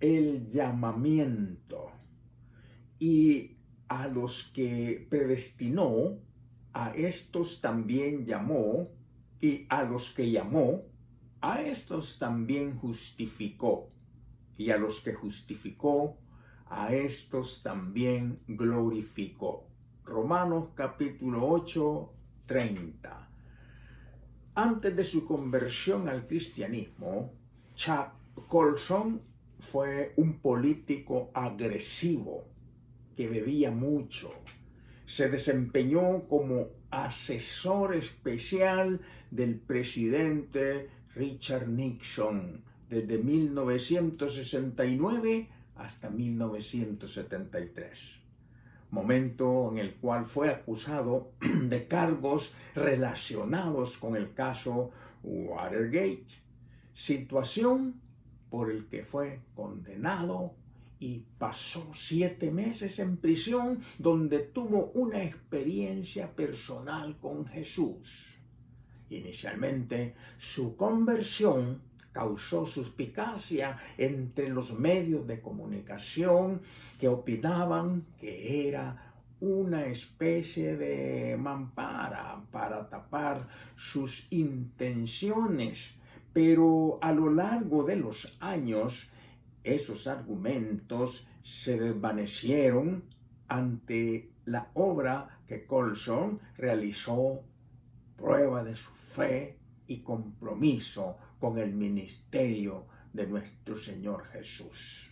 el llamamiento. Y a los que predestinó, a estos también llamó, y a los que llamó, a estos también justificó, y a los que justificó, a estos también glorificó. Romanos capítulo 8, 30. Antes de su conversión al cristianismo, Chuck Colson fue un político agresivo que bebía mucho. Se desempeñó como asesor especial del presidente Richard Nixon desde 1969 hasta 1973. Momento en el cual fue acusado de cargos relacionados con el caso Watergate, situación por el que fue condenado y pasó 7 meses en prisión, donde tuvo una experiencia personal con Jesús. Inicialmente, su conversión causó suspicacia entre los medios de comunicación que opinaban que era una especie de mampara para tapar sus intenciones, pero a lo largo de los años esos argumentos se desvanecieron ante la obra que Colson realizó, prueba de su fe y compromiso con el ministerio de nuestro Señor Jesús.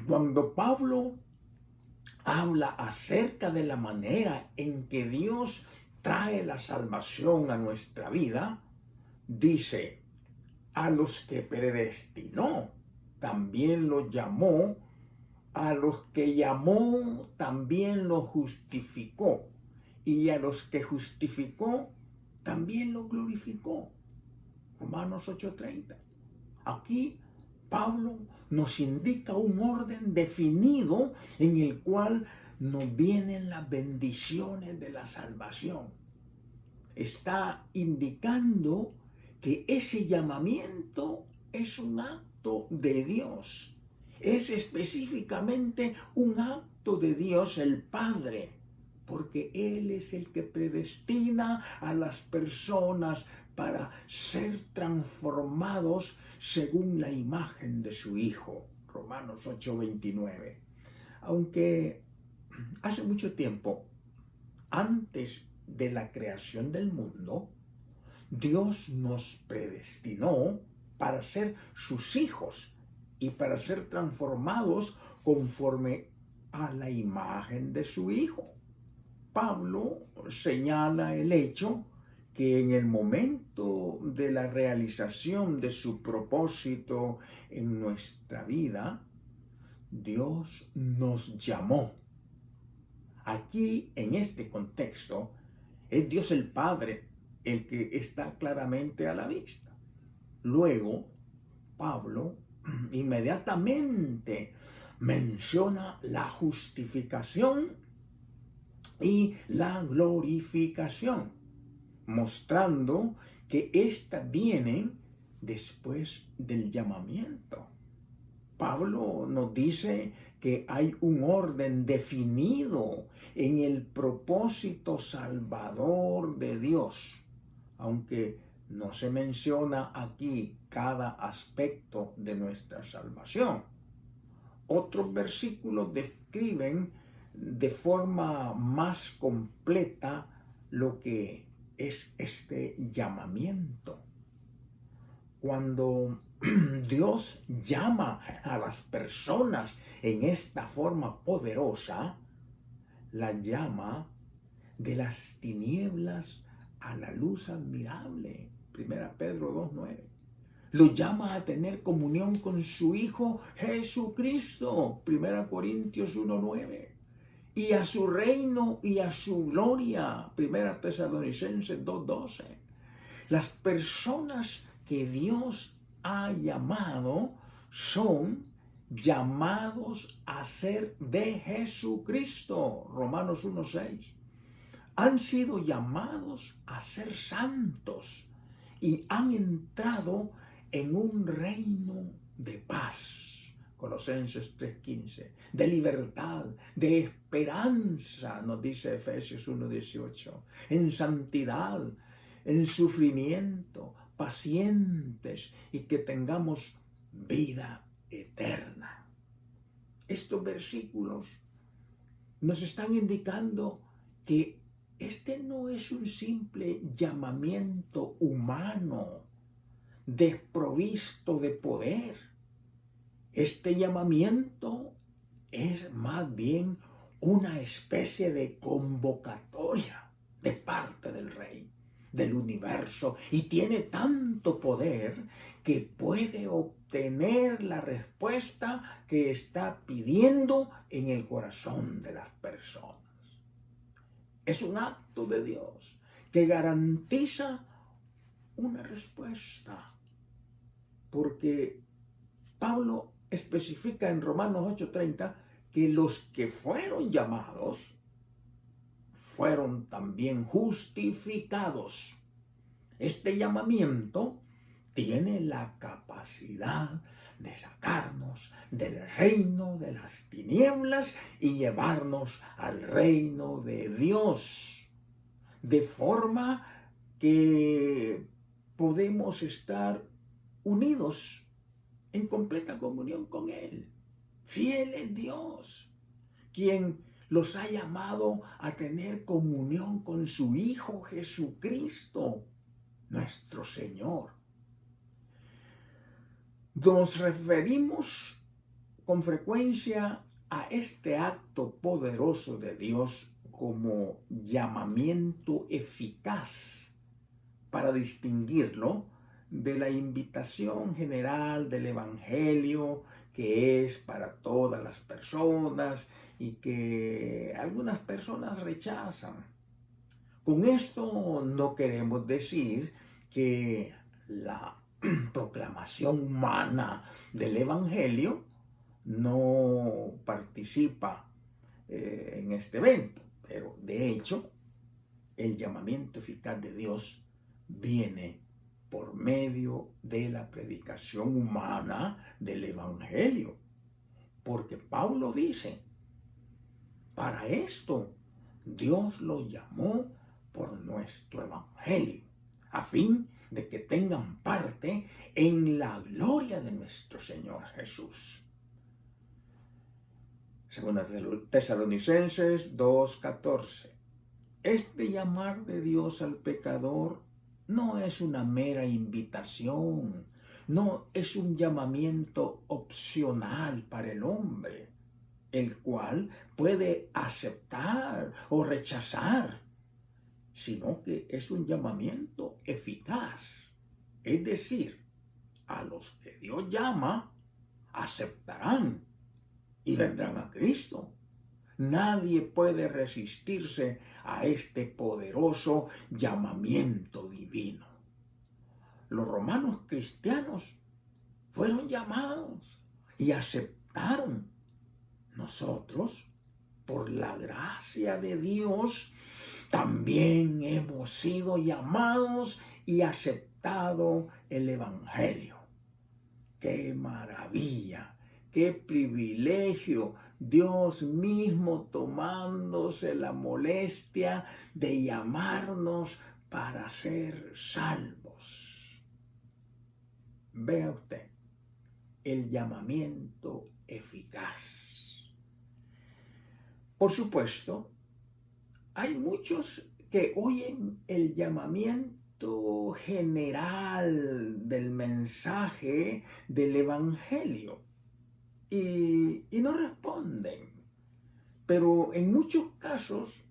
Cuando Pablo habla acerca de la manera en que Dios trae la salvación a nuestra vida, dice: a los que predestinó, también los llamó; a los que llamó, también los justificó; y a los que justificó, también los glorificó. Romanos 8:30. Aquí Pablo nos indica un orden definido en el cual nos vienen las bendiciones de la salvación. Está indicando que ese llamamiento es un acto de Dios. Es específicamente un acto de Dios el Padre, porque Él es el que predestina a las personas para ser transformados según la imagen de su Hijo. Romanos 8:29. Aunque hace mucho tiempo, antes de la creación del mundo, Dios nos predestinó para ser sus hijos y para ser transformados conforme a la imagen de su Hijo. Pablo señala el hecho que en el momento de la realización de su propósito en nuestra vida, Dios nos llamó. Aquí, en este contexto, es Dios el Padre el que está claramente a la vista. Luego, Pablo inmediatamente menciona la justificación y la glorificación, mostrando que éstas vienen después del llamamiento. Pablo nos dice que hay un orden definido en el propósito salvador de Dios, aunque no se menciona aquí cada aspecto de nuestra salvación. Otros versículos describen de forma más completa lo que es este llamamiento. Cuando Dios llama a las personas en esta forma poderosa, la llama de las tinieblas a la luz admirable. 1 Pedro 2:9. Lo llama a tener comunión con su Hijo Jesucristo. 1 Corintios 1:9. Y a su reino y a su gloria. 1 Tesalonicenses 2:12. Las personas que Dios ha llamado son llamados a ser de Jesucristo. Romanos 1:6. Han sido llamados a ser santos y han entrado en un reino de paz, Colosenses 3:15, de libertad, de esperanza, nos dice Efesios 1:18, en santidad, en sufrimiento, pacientes y que tengamos vida eterna. Estos versículos nos están indicando que este no es un simple llamamiento humano, desprovisto de poder. Este llamamiento es más bien una especie de convocatoria de parte del Rey del universo y tiene tanto poder que puede obtener la respuesta que está pidiendo en el corazón de las personas. Es un acto de Dios que garantiza una respuesta, porque Pablo especifica en Romanos 8:30 que los que fueron llamados fueron también justificados. Este llamamiento tiene la capacidad de sacarnos del reino de las tinieblas y llevarnos al reino de Dios, de forma que podemos estar unidos en completa comunión con Él. Fiel en Dios, quien los ha llamado a tener comunión con su Hijo Jesucristo, nuestro Señor. Nos referimos con frecuencia a este acto poderoso de Dios como llamamiento eficaz para distinguirlo de la invitación general del Evangelio, que es para todas las personas y que algunas personas rechazan. Con esto no queremos decir que la proclamación humana del Evangelio no participa en este evento, pero de hecho el llamamiento eficaz de Dios viene por medio de la predicación humana del Evangelio, porque Pablo dice, para esto Dios lo llamó por nuestro Evangelio, a fin de que tengan parte en la gloria de nuestro Señor Jesús. Segunda Tesalonicenses 2:14. Este llamar de Dios al pecador no es una mera invitación, no es un llamamiento opcional para el hombre, el cual puede aceptar o rechazar, sino que es un llamamiento eficaz. Es decir, a los que Dios llama, aceptarán y vendrán a Cristo. Nadie puede resistirse a este poderoso llamamiento divino. Los romanos cristianos fueron llamados y aceptaron. Nosotros, por la gracia de Dios, también hemos sido llamados y aceptado el Evangelio. ¡Qué maravilla! ¡Qué privilegio! Dios mismo tomándose la molestia de llamarnos para ser salvos. Vea usted, el llamamiento eficaz. Por supuesto, hay muchos que oyen el llamamiento general del mensaje del Evangelio y no responden. Pero en muchos casos,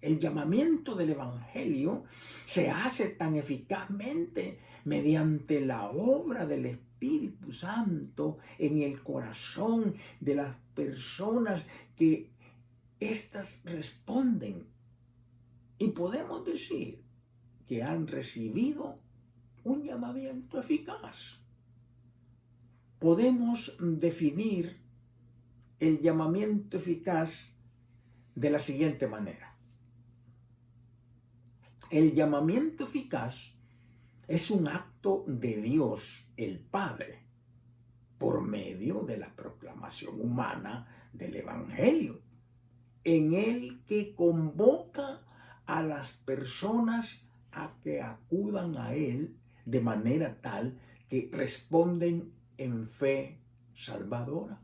el llamamiento del Evangelio se hace tan eficazmente mediante la obra del Espíritu Santo en el corazón de las personas que éstas responden. Y podemos decir que han recibido un llamamiento eficaz. Podemos definir el llamamiento eficaz de la siguiente manera. El llamamiento eficaz es un acto de Dios, el Padre, por medio de la proclamación humana del Evangelio, en el que convoca a las personas a que acudan a Él de manera tal que responden en fe salvadora.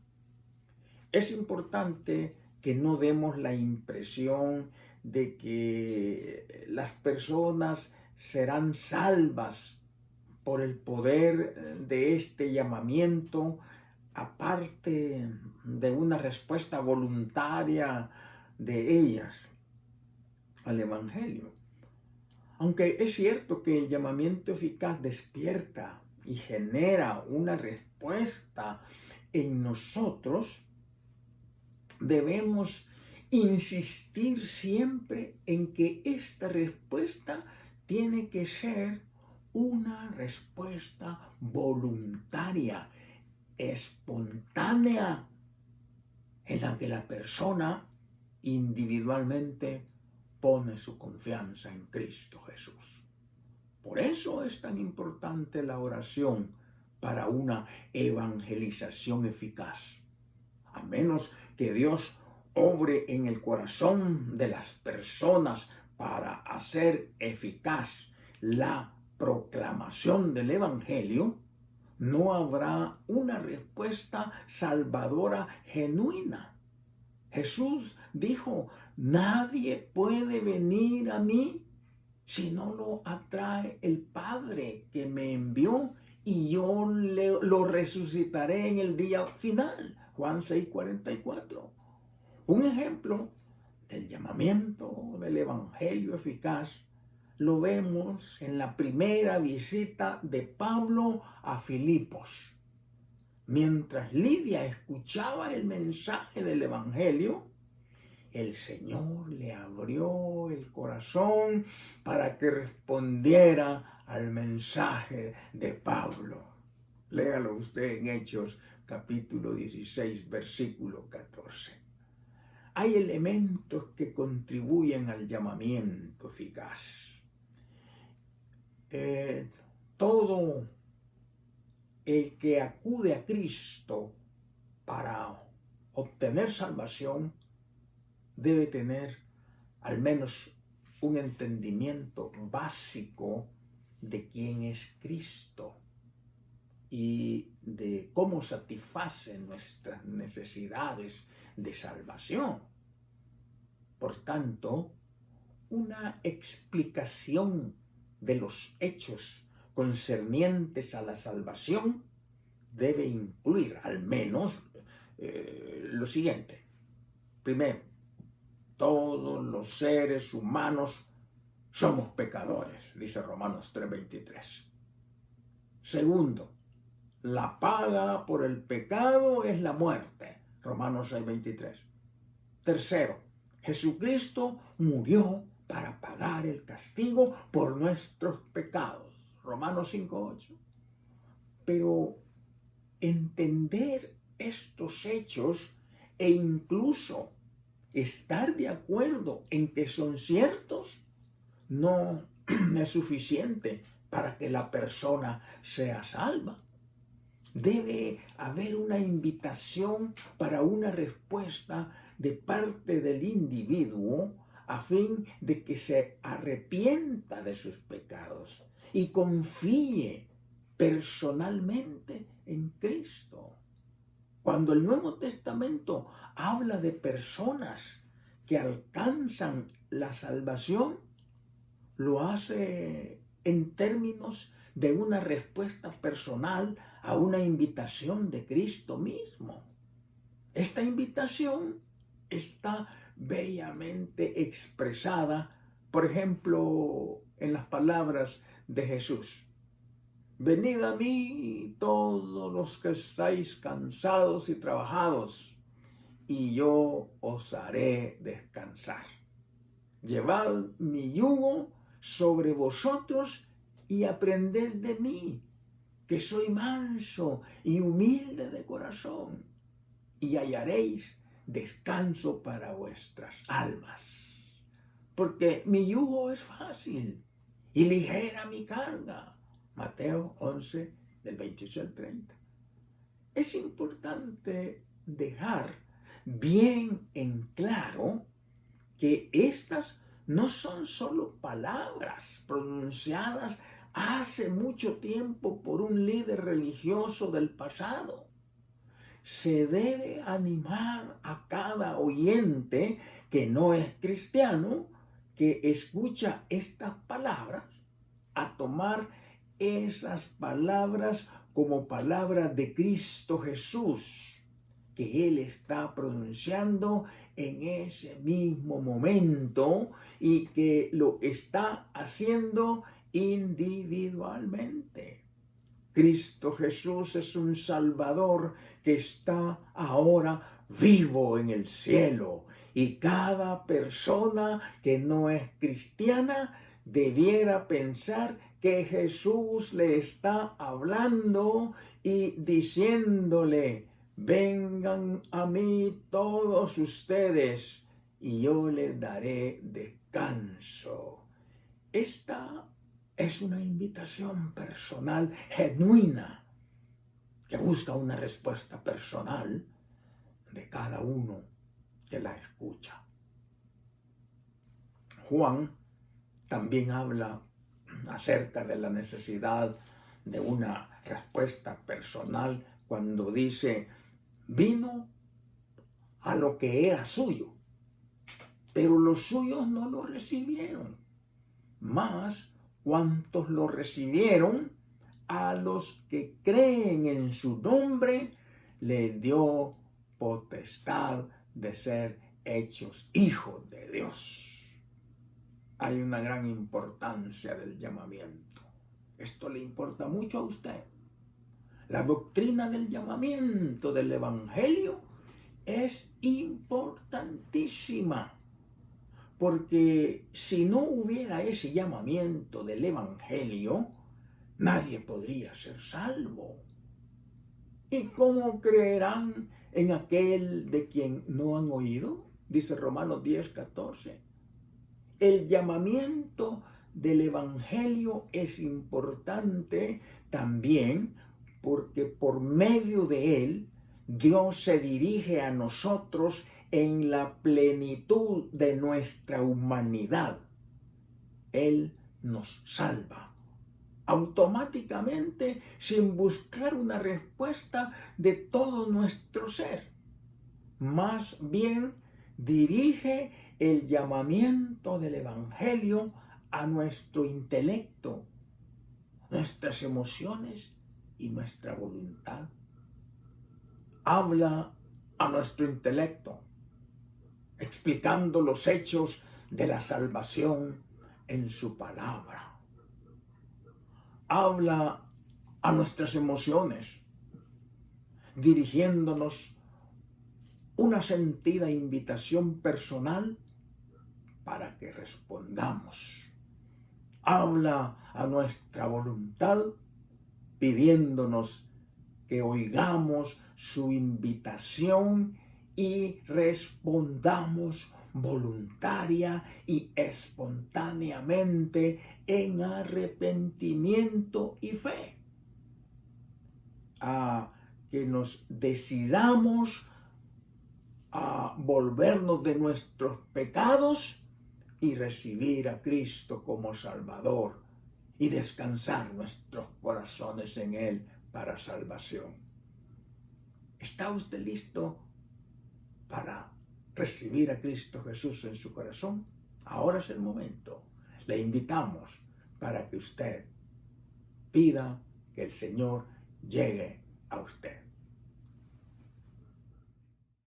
Es importante que no demos la impresión de que las personas serán salvas por el poder de este llamamiento, aparte de una respuesta voluntaria de ellas al Evangelio. Aunque es cierto que el llamamiento eficaz despierta y genera una respuesta en nosotros, debemos insistir siempre en que esta respuesta tiene que ser una respuesta voluntaria, espontánea, en la que la persona individualmente pone su confianza en Cristo Jesús. Por eso es tan importante la oración para una evangelización eficaz. A menos que Dios obre en el corazón de las personas para hacer eficaz la proclamación del Evangelio, no habrá una respuesta salvadora genuina. Jesús dijo: nadie puede venir a mí si no lo atrae el Padre que me envió, y yo lo resucitaré en el día final. Juan 6:44. Un ejemplo del llamamiento del Evangelio eficaz lo vemos en la primera visita de Pablo a Filipos. Mientras Lidia escuchaba el mensaje del Evangelio, el Señor le abrió el corazón para que respondiera al mensaje de Pablo. Léalo usted en Hechos capítulo 16, versículo 14. Hay elementos que contribuyen al llamamiento eficaz. Todo el que acude a Cristo para obtener salvación debe tener al menos un entendimiento básico de quién es Cristo y de cómo satisface nuestras necesidades de salvación. Por tanto, una explicación de los hechos concernientes a la salvación debe incluir al menos lo siguiente. Primero, todos los seres humanos somos pecadores, dice Romanos 3:23. Segundo, la paga por el pecado es la muerte, Romanos 6:23. Tercero, Jesucristo murió para pagar el castigo por nuestros pecados, Romanos 5:8. Pero entender estos hechos e incluso estar de acuerdo en que son ciertos no es suficiente para que la persona sea salva. Debe haber una invitación para una respuesta de parte del individuo a fin de que se arrepienta de sus pecados y confíe personalmente en Cristo. Cuando el Nuevo Testamento habla de personas que alcanzan la salvación, lo hace en términos de una respuesta personal a una invitación de Cristo mismo. Esta invitación está bellamente expresada, por ejemplo, en las palabras de Jesús. Venid a mí todos los que estáis cansados y trabajados, y yo os haré descansar. Llevad mi yugo sobre vosotros y aprended de mí, que soy manso y humilde de corazón, y hallaréis descanso para vuestras almas. Porque mi yugo es fácil y ligera mi carga. Mateo 11, del 28 al 30. es importante dejar bien en claro que estas no son solo palabras pronunciadas hace mucho tiempo por un líder religioso del pasado. Se debe animar a cada oyente que no es cristiano, que escucha estas palabras, a tomar esas palabras como palabras de Cristo Jesús, que Él está pronunciando en ese mismo momento y que lo está haciendo individualmente. Cristo Jesús es un Salvador que está ahora vivo en el cielo, y cada persona que no es cristiana debiera pensar que Jesús le está hablando y diciéndole: vengan a mí todos ustedes y yo les daré descanso. Esta es una invitación personal genuina que busca una respuesta personal de cada uno que la escucha. Juan también habla acerca de la necesidad de una respuesta personal cuando dice: vino a lo que era suyo, pero los suyos no lo recibieron. Mas cuantos lo recibieron, a los que creen en su nombre, le dio potestad de ser hechos hijos de Dios. Hay una gran importancia del llamamiento. Esto le importa mucho a usted. La doctrina del llamamiento del Evangelio es importantísima, porque si no hubiera ese llamamiento del Evangelio, nadie podría ser salvo. ¿Y cómo creerán en aquel de quien no han oído? Dice Romanos 10:14. El llamamiento del Evangelio es importante también porque por medio de él Dios se dirige a nosotros en la plenitud de nuestra humanidad. Él nos salva automáticamente, sin buscar una respuesta de todo nuestro ser. Más bien dirige el llamamiento del Evangelio a nuestro intelecto, nuestras emociones y nuestra voluntad. Habla a nuestro intelecto, explicando los hechos de la salvación en su palabra. Habla a nuestras emociones, dirigiéndonos una sentida invitación personal para que respondamos. Habla a nuestra voluntad, pidiéndonos que oigamos su invitación y respondamos voluntaria y espontáneamente en arrepentimiento y fe. A que nos decidamos a volvernos de nuestros pecados y recibir a Cristo como Salvador y descansar nuestros corazones en Él para salvación. ¿Está usted listo para recibir a Cristo Jesús en su corazón? Ahora es el momento. Le invitamos para que usted pida que el Señor llegue a usted.